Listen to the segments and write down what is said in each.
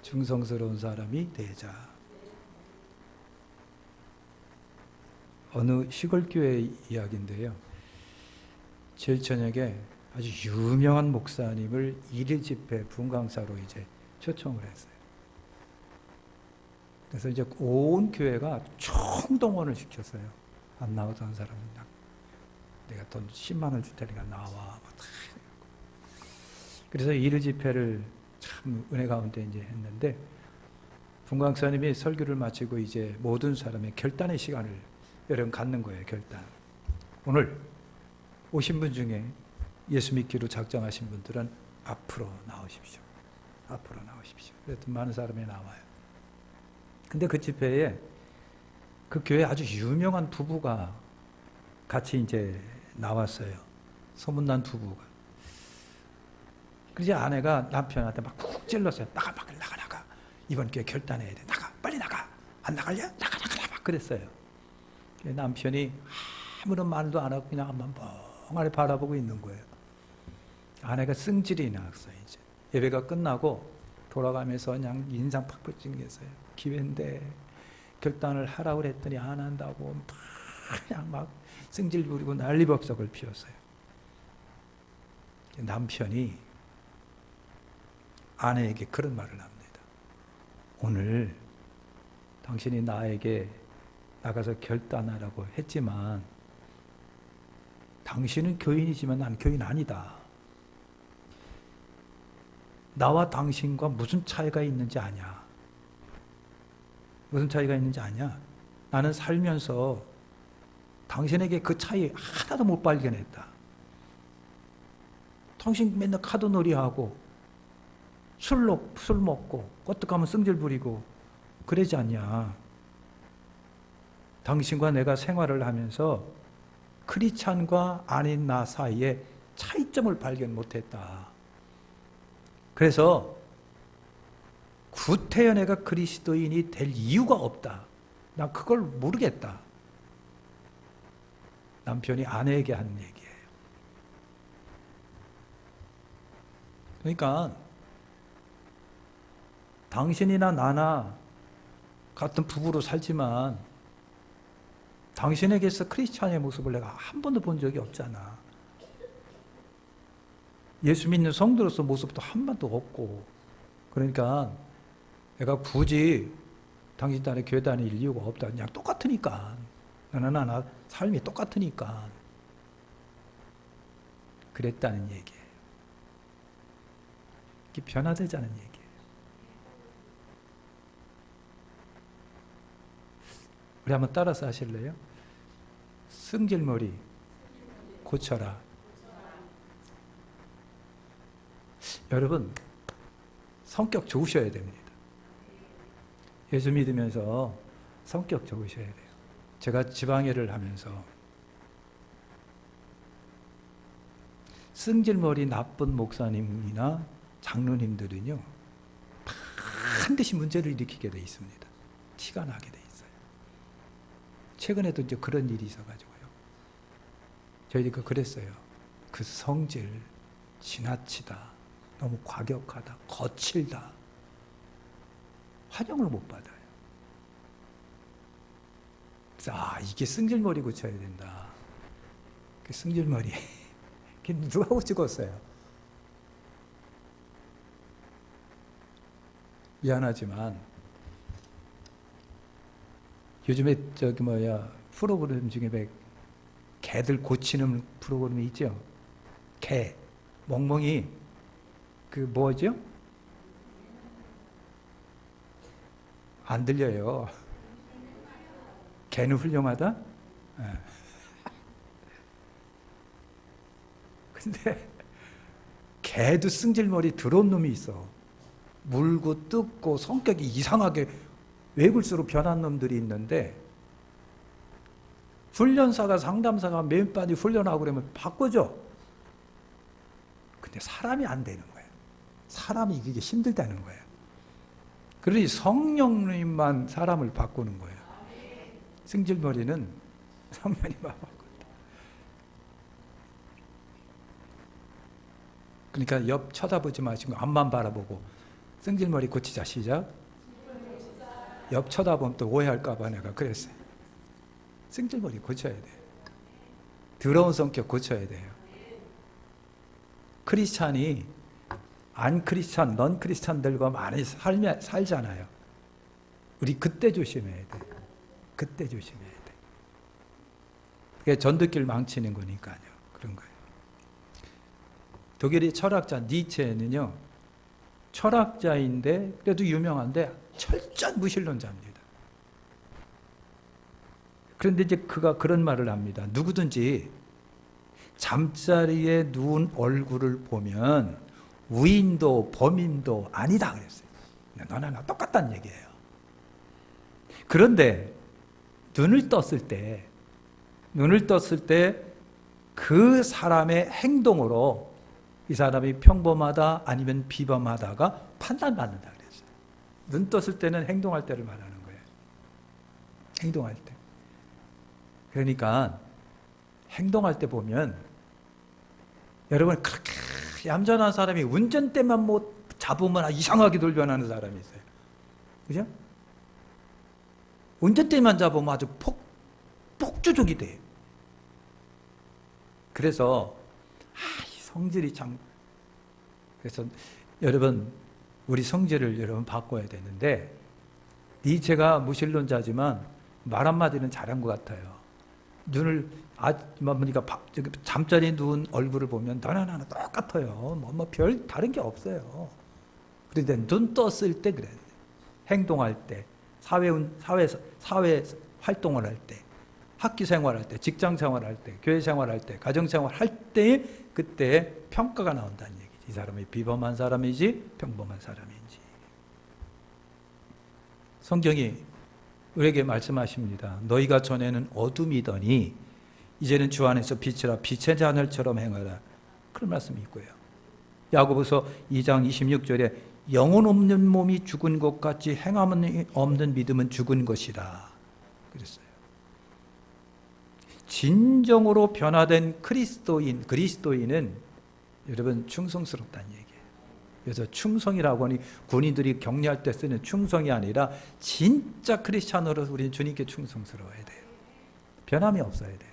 충성스러운 사람이 되자. 어느 시골교회 이야기인데요. 제일 저녁에 아주 유명한 목사님을 일일 집회 분강사로 이제 초청을 했어요. 그래서 이제 온 교회가 총동원을 시켰어요. 안 나오던 사람은 내가 돈 10만 원 줄 테니까 나와. 그래서 일일 집회를 참 은혜 가운데 이제 했는데, 분강사님이 설교를 마치고 이제 모든 사람의 결단의 시간을 여러분 갖는 거예요. 결단. 오늘 오신 분 중에 예수 믿기로 작정하신 분들은 앞으로 나오십시오. 앞으로 나오십시오. 그랬더니 많은 사람이 나와요. 근데 그 집회에 그 교회 아주 유명한 부부가 같이 이제 나왔어요. 소문난 부부가. 그래서 아내가 남편한테 막 푹 찔렀어요. 나가. 이번 교회 결단해야 돼. 나가. 빨리 나가. 안 나갈래? 나가. 막 그랬어요. 남편이 아무런 말도 안 하고 그냥 한번 멍하니 바라보고 있는 거예요. 아내가 승질이 났어요. 이제 예배가 끝나고 돌아가면서 그냥 인상 팍팍 찍겠어요. 기회인데 결단을 하라고 그랬더니 안 한다고 그냥 막 승질 부리고 난리법석을 피웠어요. 남편이 아내에게 그런 말을 합니다. 오늘 당신이 나에게 나가서 결단하라고 했지만 당신은 교인이지만 난 교인 아니다. 나와 당신과 무슨 차이가 있는지 아냐? 무슨 차이가 있는지 아냐? 나는 살면서 당신에게 그 차이 하나도 못 발견했다. 당신 맨날 카드놀이하고 술 먹고 어떡하면 승질 부리고 그러지 않냐? 당신과 내가 생활을 하면서 크리스찬과 아닌 나 사이에 차이점을 발견 못했다. 그래서 구태여 내가 그리스도인이 될 이유가 없다. 나 그걸 모르겠다. 남편이 아내에게 한 얘기예요. 그러니까 당신이나 나나 같은 부부로 살지만 당신에게서 크리스찬의 모습을 내가 한 번도 본 적이 없잖아. 예수 믿는 성도로서 모습도 한 번도 없고. 그러니까 내가 굳이 당신 단에 교회 다닐 이유가 없다. 그냥 똑같으니까. 너나 나 삶이 똑같으니까. 그랬다는 얘기예요. 이게 변화되자는 얘기예요. 우리 한번 따라서 하실래요? 승질머리 고쳐라. 여러분, 성격 좋으셔야 됩니다. 예수 믿으면서 성격 좋으셔야 돼요. 제가 지방회를 하면서 승질머리 나쁜 목사님이나 장로님들은요, 반드시 문제를 일으키게 돼 있습니다. 티가 나게 돼 있어요. 최근에도 이제 그런 일이 있어가지고요. 저희가 그랬어요. 그 성질 지나치다, 너무 과격하다, 거칠다, 환영을 못 받아요. 그래서 이게 승질머리 고쳐야 된다. 그 승질머리 누가 고치겠어요? 미안하지만 요즘에 프로그램 중에 개들 고치는 프로그램이 있죠. 개, 멍멍이, 그 뭐죠? 안 들려요. 개는 훌륭하다? 네. 근데 개도 승질머리 더러운 놈이 있어. 물고 뜯고 성격이 이상하게 외굴수로 변한 놈들이 있는데, 훈련사가 상담사가 맨바디 훈련하고 그러면 바꿔줘. 근데 사람이 안 되는 거예요. 사람이 이기기 힘들다는 거예요. 그러니 성령님만 사람을 바꾸는 거예요. 승질머리는 성령님만 바꾼다. 그러니까 옆 쳐다보지 마시고 앞만 바라보고 승질머리 고치자. 시작. 옆 쳐다보면 또 오해할까 봐 내가 그랬어요. 승질머리 고쳐야 돼요. 더러운 성격 고쳐야 돼요. 크리스찬이 안 크리스찬, 넌 크리스찬들과 많이 살잖아요. 우리 그때 조심해야 돼. 그때 조심해야 돼. 그게 전도길 망치는 거니까요. 그런 거예요. 독일의 철학자 니체는요, 철학자인데 그래도 유명한데 철저한 무신론자입니다. 그런데 이제 그가 그런 말을 합니다. 누구든지 잠자리에 누운 얼굴을 보면 우인도 범인도 아니다 그랬어요. 너나 나 똑같다는 얘기예요. 그런데 눈을 떴을 때 그 사람의 행동으로 이 사람이 평범하다 아니면 비범하다가 판단받는다 그랬어요. 눈 떴을 때는 행동할 때를 말하는 거예요. 행동할 때. 그러니까 행동할 때 보면 여러분 그렇게 얌전한 사람이 운전대만 못 잡으면 이상하게 돌변하는 사람이 있어요. 그죠? 운전대만 잡으면 아주 폭주족이 돼요. 그래서 이 성질이 참, 그래서 여러분 우리 성질을 여러분 바꿔야 되는데, 니체가 무신론자지만 말 한마디는 잘한 것 같아요. 눈을 그러니까 잠자리에 누운 얼굴을 보면 너나 나나 똑같아요. 뭐 별 다른 게 없어요. 그런데 눈 떴을 때 그래. 행동할 때, 사회 활동을 할 때, 학교 생활할 때, 직장 생활할 때, 교회 생활할 때, 가정 생활할 때 그때 평가가 나온다는 얘기지. 이 사람이 비범한 사람이지 평범한 사람인지. 성경이 우리에게 말씀하십니다. 너희가 전에는 어둠이더니 이제는 주 안에서 빛이라 빛의 자녀처럼 행하라. 그런 말씀이 있고요. 야고보서 2장 26절에 영혼 없는 몸이 죽은 것 같이 행함 없는 믿음은 죽은 것이라 그랬어요. 진정으로 변화된 그리스도인은 여러분 충성스럽다는 얘기예요. 그래서 충성이라고 하니 군인들이 격려할 때 쓰는 충성이 아니라 진짜 크리스찬으로서 우리는 주님께 충성스러워야 돼요. 변함이 없어야 돼요.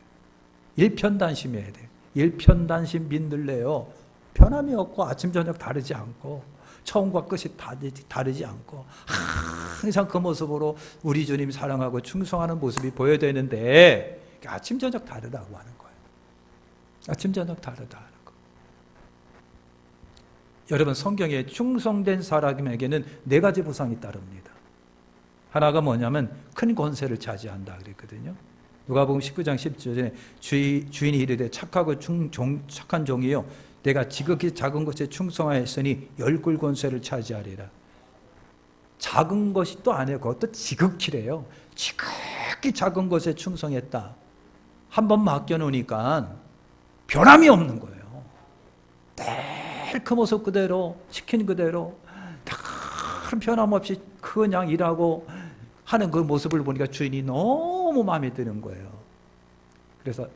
일편단심해야 돼요. 일편단심 민들레요. 변함이 없고 아침 저녁 다르지 않고 처음과 끝이 다르지 않고 항상 그 모습으로 우리 주님 사랑하고 충성하는 모습이 보여야 되는데 아침 저녁 다르다고 하는 거예요. 아침 저녁 다르다 하는 거. 여러분 성경에 충성된 사람에게는 4가지 보상이 따릅니다. 하나가 뭐냐면 큰 권세를 차지한다 그랬거든요. 누가복음 19장 10절에 주인이 이르되 착하고 착한 종이요 내가 지극히 작은 것에 충성하였으니 10굴 권세를 차지하리라. 작은 것이 또 아니에요. 그것도 지극히래요. 지극히 작은 것에 충성했다. 한번 맡겨놓으니까 변함이 없는 거예요. 늘 그 모습 그대로 시킨 그대로 큰 변함없이 그냥 일하고 하는 그 모습을 보니까 주인이 너무 마음에 드는 거예요. 그래서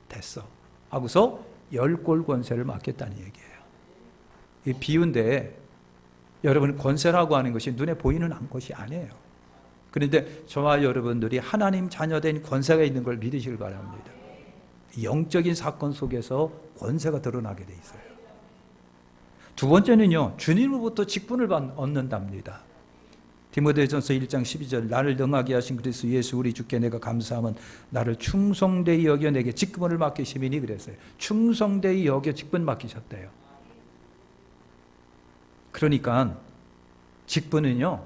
됐어 하고서 10골 권세를 맡겼다는 얘기예요. 이 비유인데 여러분 권세라고 하는 것이 눈에 보이는 것이 아니에요. 그런데 저와 여러분들이 하나님 자녀된 권세가 있는 걸 믿으시길 바랍니다. 영적인 사건 속에서 권세가 드러나게 돼 있어요. 두 번째는요, 주님으로부터 직분을 얻는답니다. 디모데전서 1장 12절 나를 능하게 하신 그리스도 예수 우리 주께 내가 감사함은 나를 충성되이 여겨 내게 직분을 맡기심이니 그랬어요. 충성되이 여겨 직분 맡기셨대요. 그러니까 직분은요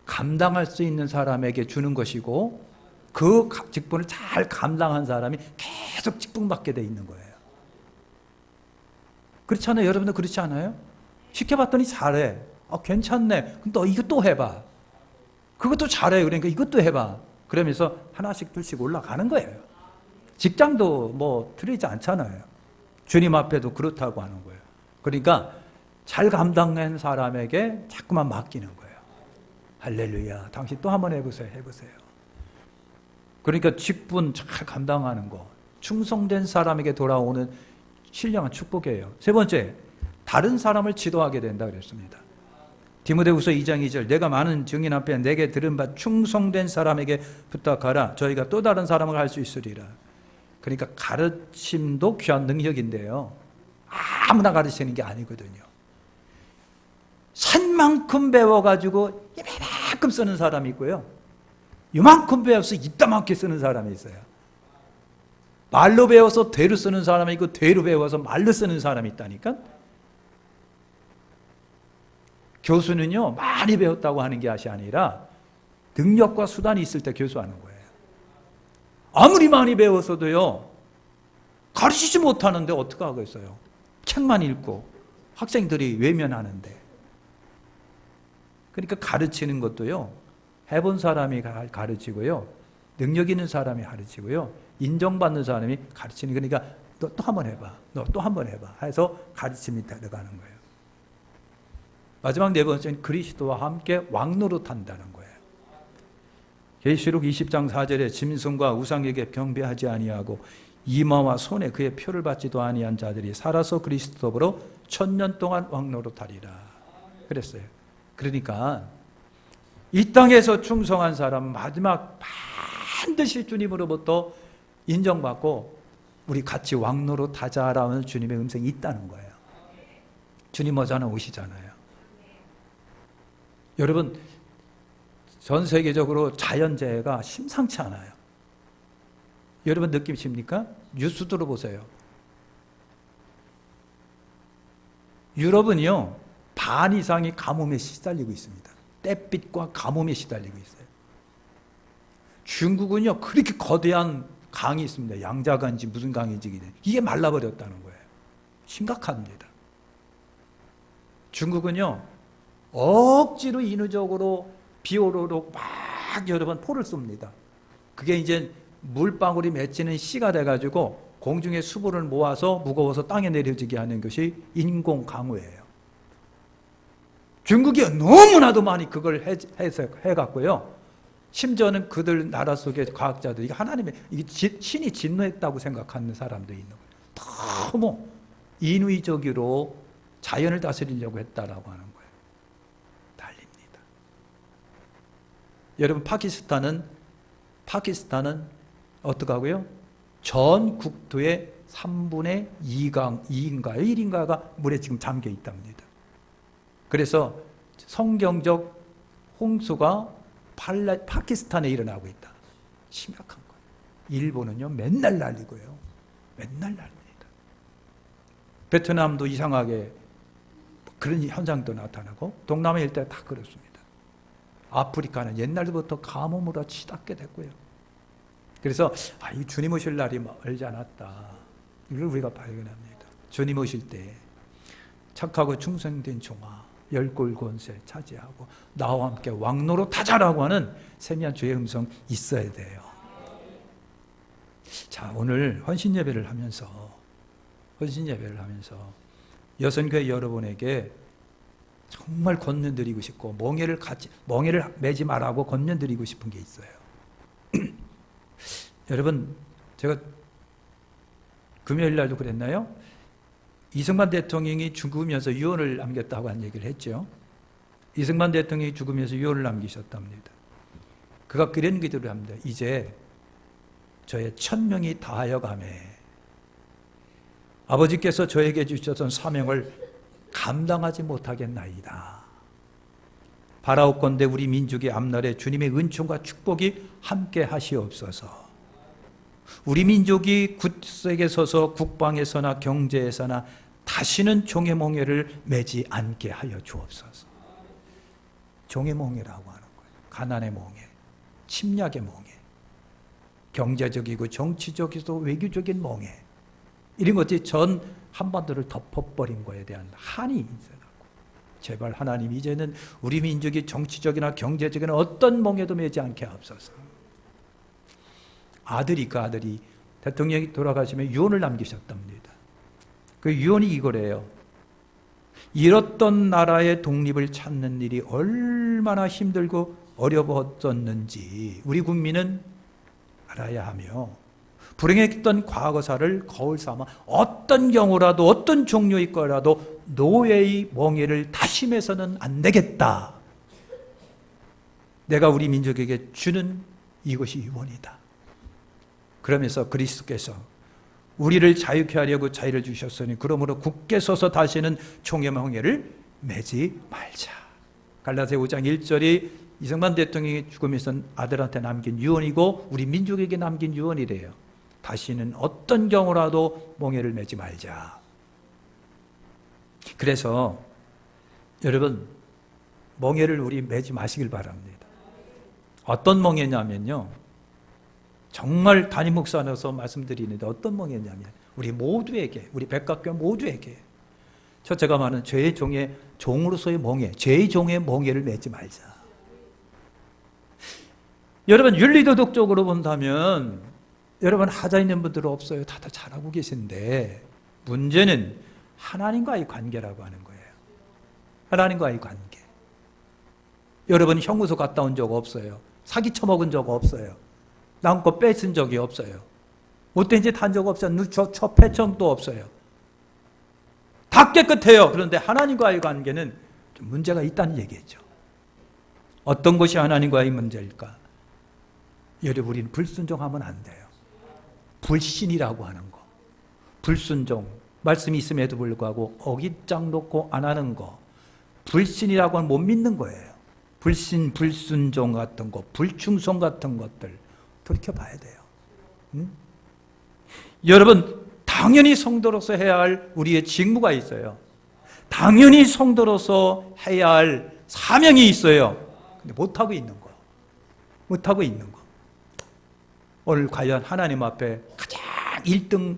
감당할 수 있는 사람에게 주는 것이고 그 직분을 잘 감당한 사람이 계속 직분 받게 돼 있는 거예요. 그렇지 않아요? 여러분들 그렇지 않아요? 시켜봤더니 잘해. 괜찮네. 그럼 너 이거 또 해봐. 그것도 잘해. 그러니까 이것도 해봐. 그러면서 하나씩 둘씩 올라가는 거예요. 직장도 뭐 틀리지 않잖아요. 주님 앞에도 그렇다고 하는 거예요. 그러니까 잘 감당한 사람에게 자꾸만 맡기는 거예요. 할렐루야. 당신 또 한번 해보세요. 그러니까 직분 잘 감당하는 거. 충성된 사람에게 돌아오는 신령한 축복이에요. 세 번째, 다른 사람을 지도하게 된다 그랬습니다. 디모데후서 2장 2절 내가 많은 증인 앞에 내게 들은 바 충성된 사람에게 부탁하라. 저희가 또 다른 사람을 할 수 있으리라. 그러니까 가르침도 귀한 능력인데요. 아무나 가르치는 게 아니거든요. 산만큼 배워가지고 이만큼 쓰는 사람이 있고요. 이만큼 배워서 이따만큼 쓰는 사람이 있어요. 말로 배워서 되로 쓰는 사람이 있고 되로 배워서 말로 쓰는 사람이 있다니까. 교수는요 많이 배웠다고 하는 것이 아니라 능력과 수단이 있을 때 교수하는 거예요. 아무리 많이 배웠어도요 가르치지 못하는데 어떻게 하겠어요? 책만 읽고 학생들이 외면하는데. 그러니까 가르치는 것도요 해본 사람이 가르치고요 능력 있는 사람이 가르치고요 인정받는 사람이 가르치는. 그러니까 너 또 한 번 해봐, 너 또 한 번 해봐 해서 가르침이 들어가는 거예요. 마지막 네 번째는 그리스도와 함께 왕노릇한다는 거예요. 계시록 20장 4절에 짐승과 우상에게 경배하지 아니하고 이마와 손에 그의 표를 받지도 아니한 자들이 살아서 그리스도 더불어 1000년 동안 왕노릇하리라 그랬어요. 그러니까 이 땅에서 충성한 사람 마지막 반드시 주님으로부터 인정받고 우리 같이 왕노릇하자라는 주님의 음성이 있다는 거예요. 주님 어제는 오시잖아요. 여러분 전 세계적으로 자연재해가 심상치 않아요. 여러분 느끼십니까? 뉴스 들어보세요. 유럽은요 반 이상이 가뭄에 시달리고 있습니다. 떼빛과 가뭄에 시달리고 있어요. 중국은요 그렇게 거대한 강이 있습니다. 양자강인지 무슨 강인지 이게 말라버렸다는 거예요. 심각합니다. 중국은요 억지로 인위적으로 비 오도록 막 여러 번 포를 쏩니다. 그게 이제 물방울이 맺히는 씨가 돼가지고 공중에 수분을 모아서 무거워서 땅에 내려지게 하는 것이 인공 강우예요. 중국이 너무나도 많이 그걸 해갖고요. 심지어는 그들 나라 속의 과학자들이 하나님의 신이 진노했다고 생각하는 사람도 있는 거예요. 너무 인위적으로 자연을 다스리려고 했다라고 하는 거예요. 달립니다. 여러분 파키스탄은 어떻게 하고요? 전 국토의 3분의 2인가요? 1인가가 물에 지금 잠겨 있답니다. 그래서 성경적 홍수가 파키스탄에 일어나고 있다. 심각한 거예요. 일본은요 맨날 날리고요. 맨날 날립니다. 베트남도 이상하게 그런 현상도 나타나고 동남아 일대 다 그렇습니다. 아프리카는 옛날부터 가뭄으로 치닫게 됐고요. 그래서 이 주님 오실 날이 멀지 않았다. 이걸 우리가 발견합니다. 주님 오실 때 착하고 충성된 종아 열골 권세 차지하고 나와 함께 왕노릇하자라고 하는 세미한 주의 음성 있어야 돼요. 자, 오늘 헌신 예배를 하면서 여선교회 여러분에게 정말 권면드리고 싶고 멍에를 매지 말라고 권면드리고 싶은 게 있어요. 여러분, 제가 금요일 날도 그랬나요? 이승만 대통령이 죽으면서 유언을 남겼다고 한 얘기를 했죠. 이승만 대통령이 죽으면서 유언을 남기셨답니다. 그가 그런 기도를 합니다. 이제 저의 천명이 다하여 가매 아버지께서 저에게 주셨던 사명을 감당하지 못하겠나이다. 바라옵건대 우리 민족의 앞날에 주님의 은총과 축복이 함께 하시옵소서. 우리 민족이 굳세게 서서 국방에서나 경제에서나 다시는 종의 몽해를 매지 않게 하여 주옵소서. 종의 몽해라고 하는 거예요. 가난의 몽해, 침략의 몽해, 경제적이고 정치적이고 외교적인 몽해, 이런 것들이 전 한반도를 덮어버린 거에 대한 한이 있어요. 제발 하나님 이제는 우리 민족이 정치적이나 경제적이나 어떤 몽해도 매지 않게 하옵소서. 그 아들이 대통령이 돌아가시면 유언을 남기셨답니다. 그 유언이 이거래요. 잃었던 나라의 독립을 찾는 일이 얼마나 힘들고 어려웠었는지 우리 국민은 알아야 하며 불행했던 과거사를 거울 삼아 어떤 경우라도 어떤 종류의 거라도 노예의 멍에를 다심해서는 안 되겠다. 내가 우리 민족에게 주는 이것이 유언이다. 그러면서 그리스도께서 우리를 자유케 하려고 자유를 주셨으니 그러므로 굳게 서서 다시는 종의 멍에를 매지 말자. 갈라디아 5장 1절이 이승만 대통령이 죽으면서 아들한테 남긴 유언이고 우리 민족에게 남긴 유언이래요. 다시는 어떤 경우라도 멍에를 매지 말자. 그래서 여러분 멍에를 우리 매지 마시길 바랍니다. 어떤 멍에냐면요, 정말 담임 목사로서 말씀드리는데 어떤 멍에냐면 우리 모두에게, 우리 백각교 모두에게 첫째가 말하는 죄의 종의 종으로서의 멍에, 죄의 종의 멍에를 매지 말자. 여러분 윤리도덕적으로 본다면 여러분 하자 있는 분들은 없어요. 다들 잘하고 계신데 문제는 하나님과의 관계라고 하는 거예요. 하나님과의 관계. 여러분 형무소 갔다 온 적 없어요. 사기 쳐먹은 적 없어요. 남의 거 뺏은 적이 없어요. 못된 짓 한 적 없어요. 패청도 없어요. 다 깨끗해요. 그런데 하나님과의 관계는 좀 문제가 있다는 얘기죠. 어떤 것이 하나님과의 문제일까? 여러분 우리는 불순종하면 안 돼요. 불신이라고 하는 거, 불순종, 말씀이 있음에도 불구하고 어깃장 놓고 안 하는 거, 불신이라고 하면 못 믿는 거예요. 불신, 불순종 같은 거, 불충성 같은 것들 돌이켜봐야 돼요. 여러분 당연히 성도로서 해야 할 우리의 직무가 있어요. 당연히 성도로서 해야 할 사명이 있어요. 근데 못하고 있는 거, 못하고 있는 거. 오늘 과연 하나님 앞에 가장 1등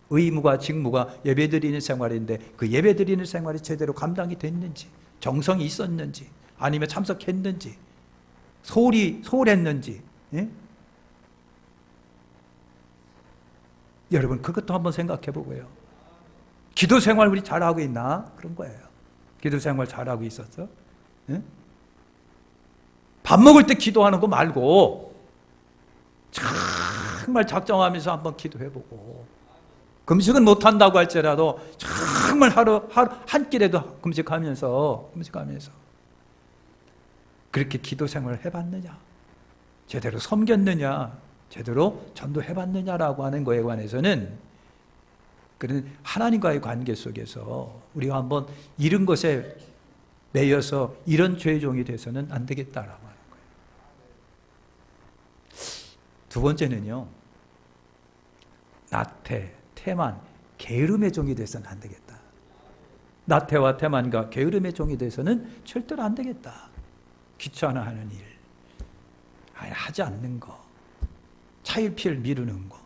의무가 직무가 예배드리는 생활인데 그 예배드리는 생활이 제대로 감당이 됐는지, 정성이 있었는지, 아니면 참석했는지, 소홀했는지, 예? 여러분 그것도 한번 생각해 보고요. 기도 생활 우리 잘하고 있나? 그런 거예요. 기도 생활 잘하고 있었어? 예? 밥 먹을 때 기도하는 거 말고 정말 작정하면서 한번 기도해보고, 금식은 못한다고 할지라도 정말 하루 한 끼라도 금식하면서 그렇게 기도 생활을 해봤느냐, 제대로 섬겼느냐, 제대로 전도해봤느냐라고 하는 거에 관해서는 그런 하나님과의 관계 속에서 우리가 한번 이런 것에 매여서 이런 죄의 종이 돼서는 안 되겠다라고 하는 거예요. 두 번째는요, 나태, 태만, 게으름의 종이 돼서는 안 되겠다. 나태와 태만과 게으름의 종이 돼서는 절대로 안 되겠다. 귀찮아하는 일, 하지 않는 거, 차일피일 미루는 거.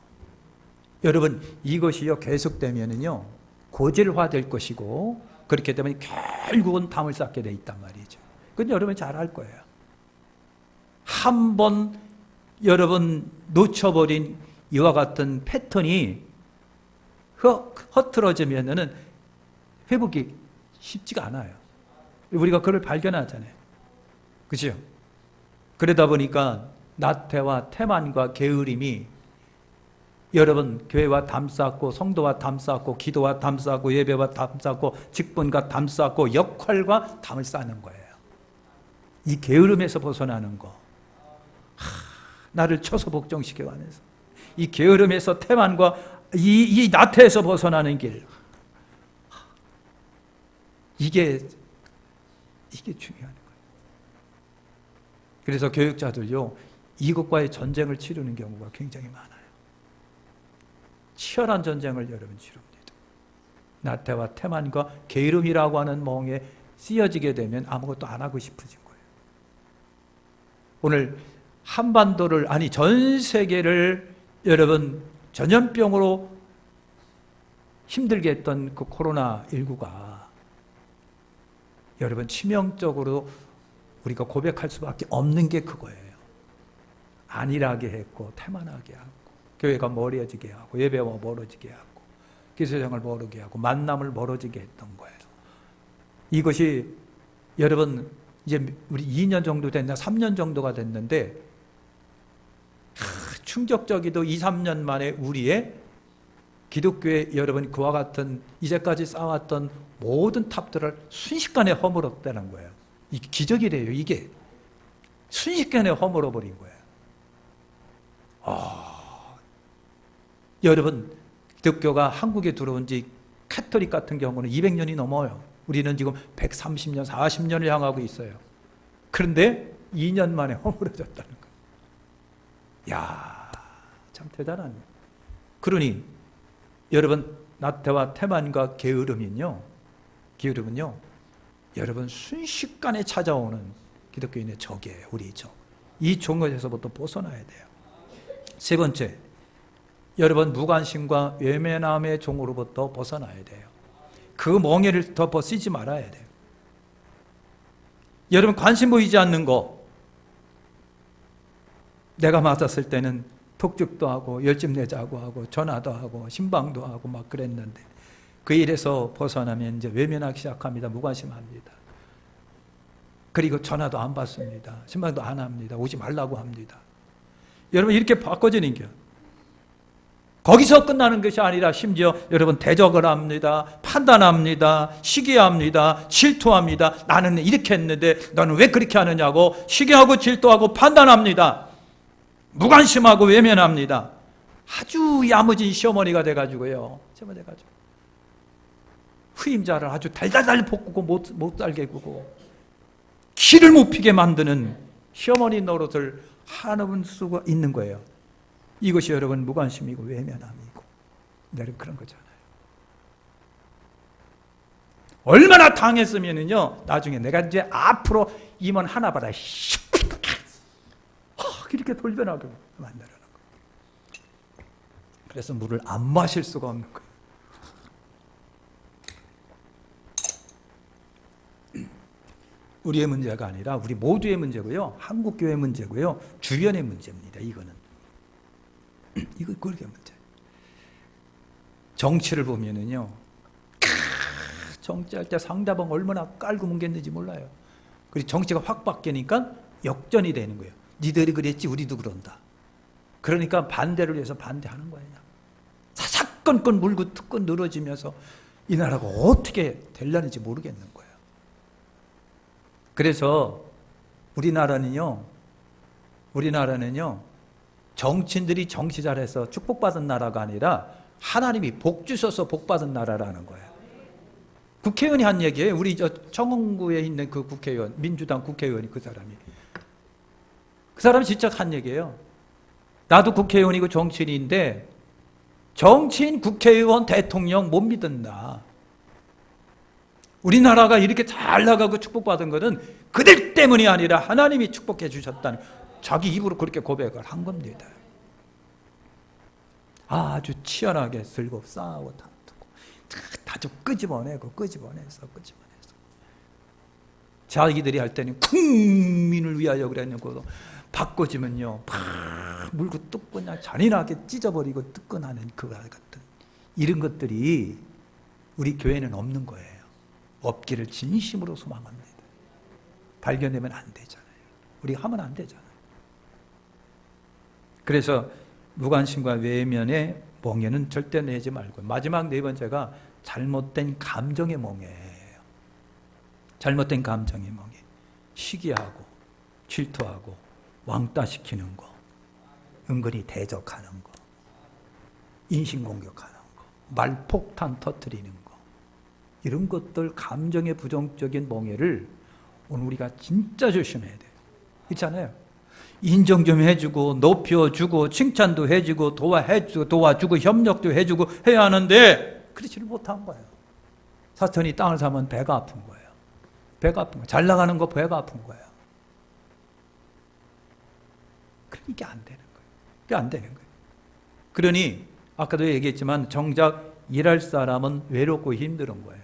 여러분 이것이요 계속되면은요 고질화될 것이고, 그렇게 되면 결국은 담을 쌓게 돼 있단 말이죠. 그건 여러분 잘 알 거예요. 한번 여러분 놓쳐버린 이와 같은 패턴이 흐트러지면은 회복이 쉽지가 않아요. 우리가 그걸 발견하잖아요. 그죠? 그러다 보니까 나태와 태만과 게으름이 여러분 교회와 담쌓고 성도와 담쌓고 기도와 담쌓고 예배와 담쌓고 직분과 담쌓고 역할과 담을 쌓는 거예요. 이 게으름에서 벗어나는 거, 나를 쳐서 복종시켜가면서 이 게으름에서 태만과 이 나태에서 벗어나는 길, 이게 중요한 거예요. 그래서 교육자들요 이것과의 전쟁을 치르는 경우가 굉장히 많아요. 치열한 전쟁을 여러분 치릅니다. 나태와 태만과 게으름이라고 하는 멍에 쓰여지게 되면 아무것도 안 하고 싶어진 거예요. 오늘 한반도를, 아니 전 세계를 여러분 전염병으로 힘들게 했던 그 코로나19가 여러분 치명적으로 우리가 고백할 수밖에 없는 게 그거예요. 안일하게 했고 태만하게 하고 교회가 멀어지게 하고 예배와 멀어지게 하고 기도생활을 멀어지게 하고 만남을 멀어지게 했던 거예요. 이것이 여러분 이제 우리 2년 정도 됐나 3년 정도가 됐는데 충격적이도 2, 3년 만에 우리의 기독교에 여러분 그와 같은 이제까지 쌓아왔던 모든 탑들을 순식간에 허물었다는 거예요. 이게 기적이래요. 이게 순식간에 허물어버린 거예요. 여러분 기독교가 한국에 들어온 지 카톨릭 같은 경우는 200년이 넘어요. 우리는 지금 130년, 40년을 향하고 있어요. 그런데 2년 만에 허물어졌다는 거예요. 이야, 참 대단한. 그러니 여러분 나태와 태만과 게으름은요, 여러분 순식간에 찾아오는 기독교인의 적이에요. 우리 적. 이 종것에서부터 벗어나야 돼요. 세 번째, 여러분 무관심과 외면함의 종으로부터 벗어나야 돼요. 그 멍에를 더 벗이지 말아야 돼요. 여러분 관심 보이지 않는 거, 내가 맞았을 때는 톡죽도 하고 열심 내자고 하고 전화도 하고 신방도 하고 막 그랬는데 그 일에서 벗어나면 이제 외면하기 시작합니다. 무관심합니다. 그리고 전화도 안 받습니다. 신방도 안 합니다. 오지 말라고 합니다. 여러분 이렇게 바꿔지는 게 거기서 끝나는 것이 아니라 심지어 여러분 대적을 합니다. 판단합니다. 시기합니다. 질투합니다. 나는 이렇게 했는데 너는 왜 그렇게 하느냐고 시기하고 질투하고 판단합니다. 무관심하고 외면합니다. 아주 야무진 시어머니가 돼가지고요. 후임자를 아주 달달달 볶고 못 살게 구고 기를 못 피게 만드는 시어머니 노릇을 하는 수가 있는 거예요. 이것이 여러분 무관심이고 외면함이고 여러분 그런 거잖아요. 얼마나 당했으면은요 나중에 내가 이제 앞으로 임원 하나 받아 이렇게 돌변하게 만들어놓은 거예요. 그래서 물을 안 마실 수가 없는 거예요. 우리의 문제가 아니라 우리 모두의 문제고요. 한국교회의 문제고요. 주변의 문제입니다. 이거는. 이거 그렇게 문제. 정치를 보면은요. 정치할 때 상대방 얼마나 깔고 뭉갰는지 몰라요. 그리고 정치가 확 바뀌니까 역전이 되는 거예요. 니들이 그랬지 우리도 그런다. 그러니까 반대를 위해서 반대하는 거예요. 사사건건 물고 뜯고 늘어지면서 이 나라가 어떻게 되려는지 모르겠는 거예요. 그래서 우리나라는요 정치인들이 정치 잘해서 축복받은 나라가 아니라 하나님이 복 주셔서 복받은 나라라는 거예요. 국회의원이 한 얘기예요. 우리 청원구에 있는 그 국회의원, 민주당 국회의원이 그 사람이 직접 한 얘기예요. 나도 국회의원이고 정치인인데 정치인, 국회의원, 대통령 못 믿는다. 우리나라가 이렇게 잘 나가고 축복받은 것은 그들 때문이 아니라 하나님이 축복해 주셨다는 자기 입으로 그렇게 고백을 한 겁니다. 아주 치열하게 들고 싸우고 다투고 아주 끄집어내서 자기들이 할 때는 국민을 위하여 그랬는데도 바꿔지면요 팍 물고 뜯고 그냥 잔인하게 찢어버리고 뜯고나는 그와 같은 이런 것들이 우리 교회는 없는 거예요. 없기를 진심으로 소망합니다. 발견되면 안 되잖아요. 우리가 하면 안 되잖아요. 그래서 무관심과 외면의 멍에는 절대 내지 말고, 마지막 네 번째가 잘못된 감정의 멍에예요. 잘못된 감정의 멍에. 시기하고 질투하고 왕따시키는 거, 은근히 대적하는 거, 인신공격하는 거, 말폭탄 터뜨리는 거, 이런 것들 감정의 부정적인 멍에를 오늘 우리가 진짜 조심해야 돼요. 있잖아요. 인정 좀 해주고 높여주고 칭찬도 해주고 도와주고 협력도 해주고 해야 하는데 그렇지를 못한 거예요. 사촌이 땅을 사면 배가 아픈 거예요. 배가 아픈 거예요. 잘 나가는 거 배가 아픈 거예요. 그러니까 안 되는 거예요. 그게 안 되는 거예요. 그러니 아까도 얘기했지만 정작 일할 사람은 외롭고 힘든 거예요.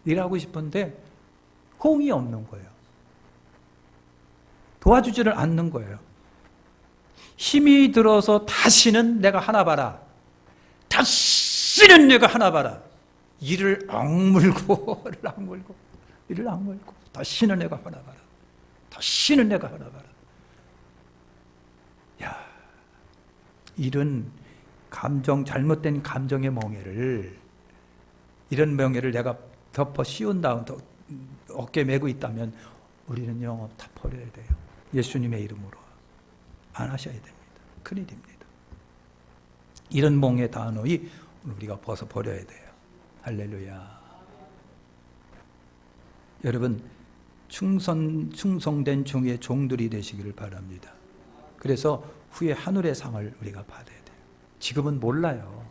일하고 싶은데 호응이 없는 거예요. 도와주지를 않는 거예요. 힘이 들어서 다시는 내가 하나 봐라. 다시는 내가 하나 봐라. 이를 악물고 다시는 내가 하나 봐라. 다시는 내가 하나 봐라. 야, 이런 잘못된 감정의 멍에를, 이런 멍에를 내가 덮어 씌운 다음 어깨에 메고 있다면 우리는요 다 버려야 돼요. 예수님의 이름으로 안 하셔야 됩니다. 큰일입니다. 이런 멍에 단어이 우리가 벗어버려야 돼요. 할렐루야. 여러분, 충성된 종의 종들이 되시기를 바랍니다. 그래서 후에 하늘의 상을 우리가 받아야 돼요. 지금은 몰라요.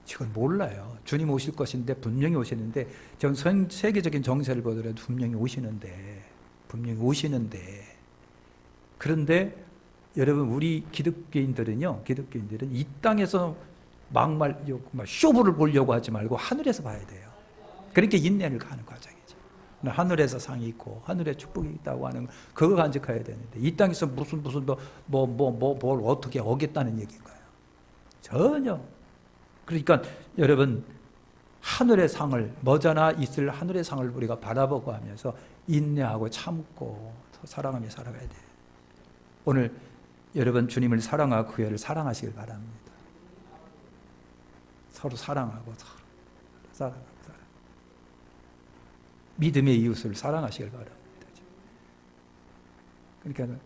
지금 몰라요. 주님 오실 것인데, 분명히 오시는데, 전 세계적인 정세를 보더라도 분명히 오시는데, 그런데 여러분, 우리 기독교인들은 이 땅에서 막말 쇼부를 보려고 하지 말고 하늘에서 봐야 돼요. 그러니까 인내를 가는 과정이죠. 하늘에서 상이 있고 하늘에 축복이 있다고 하는 그거 간직해야 되는데, 이 땅에서 무슨 뭘 어떻게 어겠다는 얘기인가요? 전혀. 그러니까 여러분, 하늘의 상을, 머지않아 있을 하늘의 상을 우리가 바라보고 하면서 인내하고 참고 사랑하며 살아가야 돼요. 오늘 여러분, 주님을 사랑하고 교회를 사랑하시길 바랍니다. 서로 사랑하고 믿음의 이웃을 사랑하시길 바랍니다. 그러니까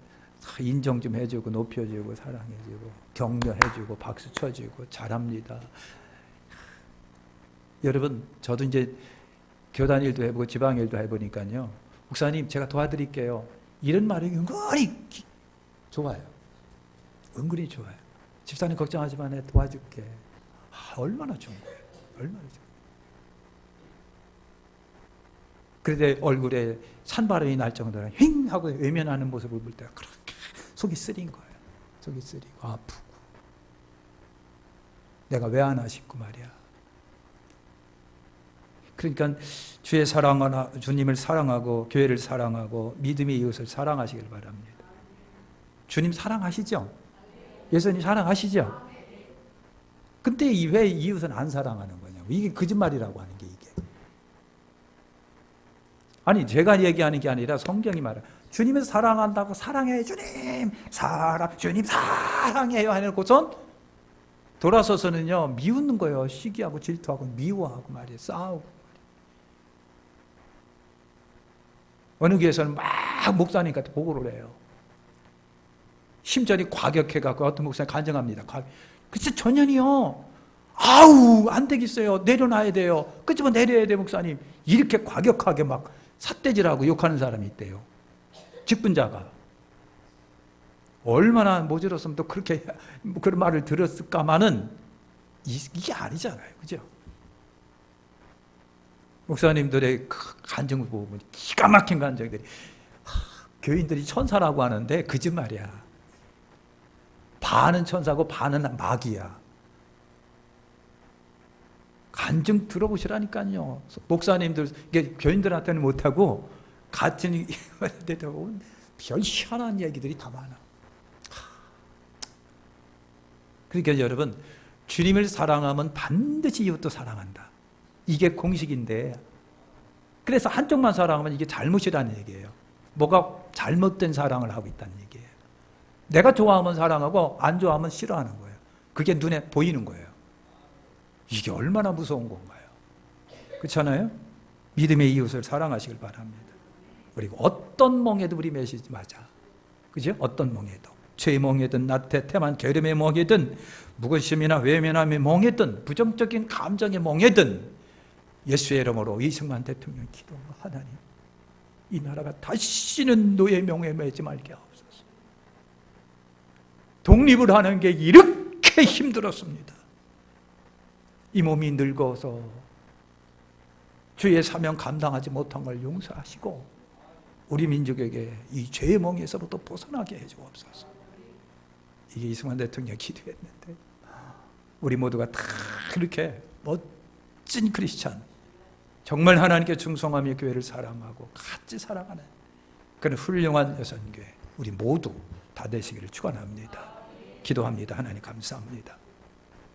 인정 좀 해주고 높여주고 사랑해주고 격려해주고 박수 쳐주고 잘합니다. 여러분, 저도 이제 교단 일도 해보고 지방 일도 해보니까요, 목사님 제가 도와드릴게요, 이런 말이 은근히 좋아요. 은근히 좋아요. 집사님 걱정하지 마, 내가 도와줄게. 얼마나 좋은 거예요. 얼마나 좋은. 그런데 얼굴에 찬바람이 날 정도로 휑 하고 외면하는 모습을 볼 때가 그렇게 속이 쓰린 거예요. 속이 쓰리고 아프고, 내가 왜 안 하시고 말이야. 그러니까 주님을 사랑하고 교회를 사랑하고 믿음의 이웃을 사랑하시길 바랍니다. 주님 사랑하시죠? 예수님 사랑하시죠? 근데 왜 이웃은 안 사랑하는 거냐고. 이게 거짓말이라고 하는 게 이게. 아니, 제가 얘기하는 게 아니라 성경이 말해요. 주님을 사랑한다고 사랑해, 주님 사랑해요 하고선 돌아서서는요 미웃는 거예요. 시기하고 질투하고 미워하고 말이에요. 싸우고. 어느 교회에서는 막 목사님한테 보고를 해요. 심전이 과격해갖고 어떤 목사님 간증합니다. 글쎄 전년이요. 아우 안 되겠어요. 내려놔야 돼요. 끄집어 내려야 돼요 목사님. 이렇게 과격하게 막 삿대질하고 욕하는 사람이 있대요. 직분자가. 얼마나 모질었으면 또 그렇게 그런 말을 들었을까마는 이게 아니잖아요. 그죠? 목사님들의 간증을 보면 기가 막힌 간증들이, 교인들이 천사라고 하는데 거짓말이야. 반은 천사고 반은 마귀야. 간증 들어보시라니까요. 목사님들, 이게 교인들한테는 못하고 같은 데다 보면 별 희한한 얘기들이 다 많아. 그러니까 여러분, 주님을 사랑하면 반드시 이웃도 사랑한다. 이게 공식인데, 그래서 한쪽만 사랑하면 이게 잘못이라는 얘기예요. 뭐가 잘못된 사랑을 하고 있다는 얘기예요. 내가 좋아하면 사랑하고 안 좋아하면 싫어하는 거예요. 그게 눈에 보이는 거예요. 이게 얼마나 무서운 건가요? 그렇잖아요? 믿음의 이웃을 사랑하시길 바랍니다. 그리고 어떤 멍에도 우리 매시지 마자. 그죠? 어떤 멍에도. 죄의 멍에든 나태태만 게으름의 멍에든 무관심이나 외면함의 멍에든 부정적인 감정의 멍에든 예수의 이름으로 이승만 대통령 기도하고, 하나님 이 나라가 다시는 노예 명에 매지 말게 하옵소서. 독립을 하는 게 이렇게 힘들었습니다. 이 몸이 늙어서 주의 사명 감당하지 못한 걸 용서하시고 우리 민족에게 이 죄의 멍에서부터 벗어나게 해주옵소서. 이게 이승만 대통령이 기도했는데, 우리 모두가 다 그렇게 멋진 크리스찬, 정말 하나님께 충성하며 교회를 사랑하고 같이 사랑하는 그런 훌륭한 여선교회 우리 모두 다 되시기를 축원합니다. 기도합니다. 하나님 감사합니다.